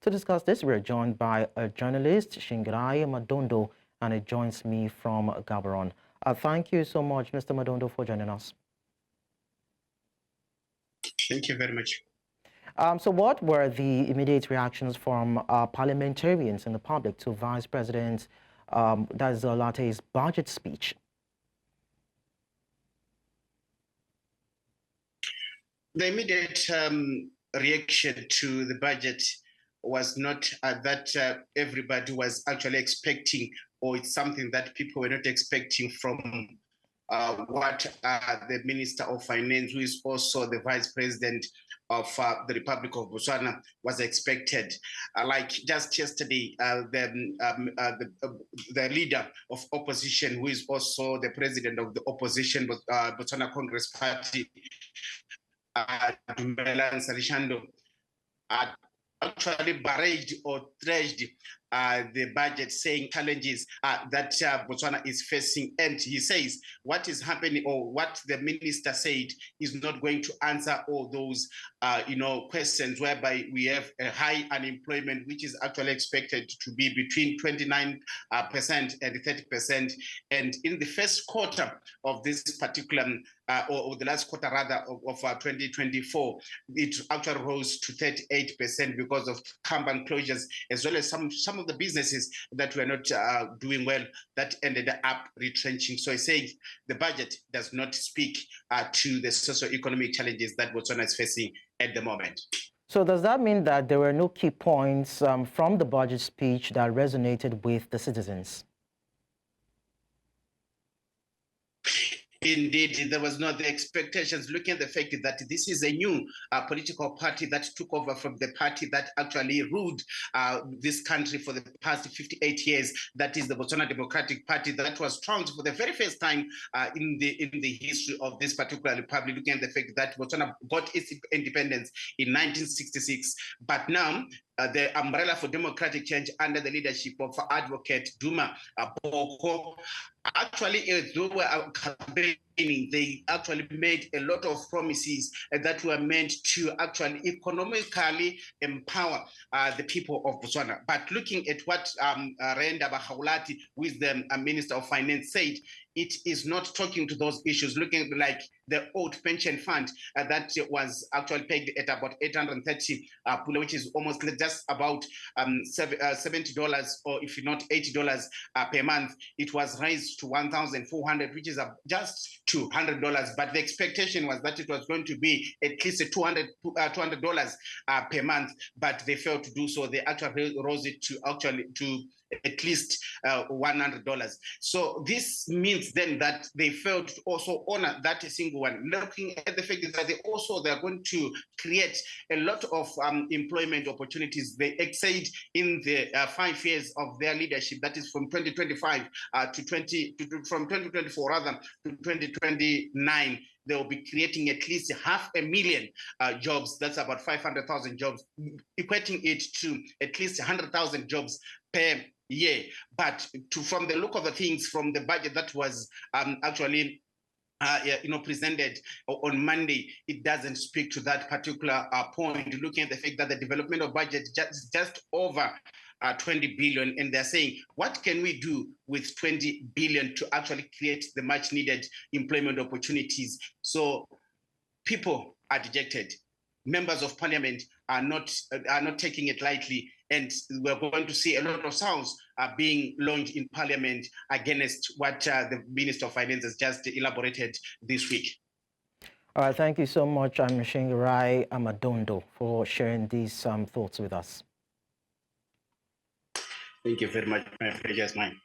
To discuss this, we're joined by a journalist, Shingirai Madondo, and it joins me from Gaborone. Thank you so much, Mr. Madondo, for joining us. Thank you very much. So what were the immediate reactions from parliamentarians and the public to Vice President Gaolathe's budget speech? The immediate reaction to the budget was not that everybody was actually expecting, or it's something that people were not expecting from what the Minister of Finance, who is also the Vice President of the Republic of Botswana, was expected. Like just yesterday, the leader of opposition, who is also the president of the opposition, Botswana Congress Party, actually barraged or trashed the budget, saying challenges that Botswana is facing. And he says what is happening, or what the minister said, is not going to answer all those questions, whereby we have a high unemployment, which is actually expected to be between 29% and 30%. And in the first quarter of this particular, or the last quarter rather, of 2024, it actually rose to 38% because of company closures, as well as some of the businesses that were not doing well, that ended up retrenching. So I say the budget does not speak to the socio-economic challenges that Botswana is facing at the moment. So does that mean that there were no key points from the budget speech that resonated with the citizens? Indeed, there was not the expectations, looking at the fact that this is a new political party that took over from the party that actually ruled this country for the past 58 years. That is the Botswana Democratic Party, that was founded for the very first time in the history of this particular republic, looking at the fact that Botswana got its independence in 1966. But now, the umbrella for democratic change under the leadership of Advocate Duma Boko, actually, they were campaigning, they actually made a lot of promises that were meant to actually economically empower the people of Botswana. But looking at what Ndaba, who is the Minister of Finance, said, it is not talking to those issues, looking like the old pension fund that was actually paid at about 830 pula, which is almost just about $70, or if not $80 per month. It was raised to 1,400, which is just $200. But the expectation was that it was going to be at least $200 per month, but they failed to do so. They actually rose it to at least $100. So this means then that they failed to also honor that single one, looking at the fact that they are going to create a lot of employment opportunities. They excelled in the 5 years of their leadership, that is from 2025 from 2024 rather to 2029. They will be creating at least 500,000 jobs. That's about 500,000 jobs, equating it to at least 100,000 jobs per year. But from the look of the things, from the budget that was actually presented on Monday, it doesn't speak to that particular point, looking at the fact that the developmental budget just over 20 billion, and they're saying, what can we do with 20 billion to actually create the much needed employment opportunities? So people are dejected. Members of parliament are not taking it lightly, and we're going to see a lot of sounds being launched in parliament against what the Minister of Finance has just elaborated this week. All right, thank you so much, Shingirai Madondo, for sharing these thoughts with us. Thank you very much. My pleasure is mine.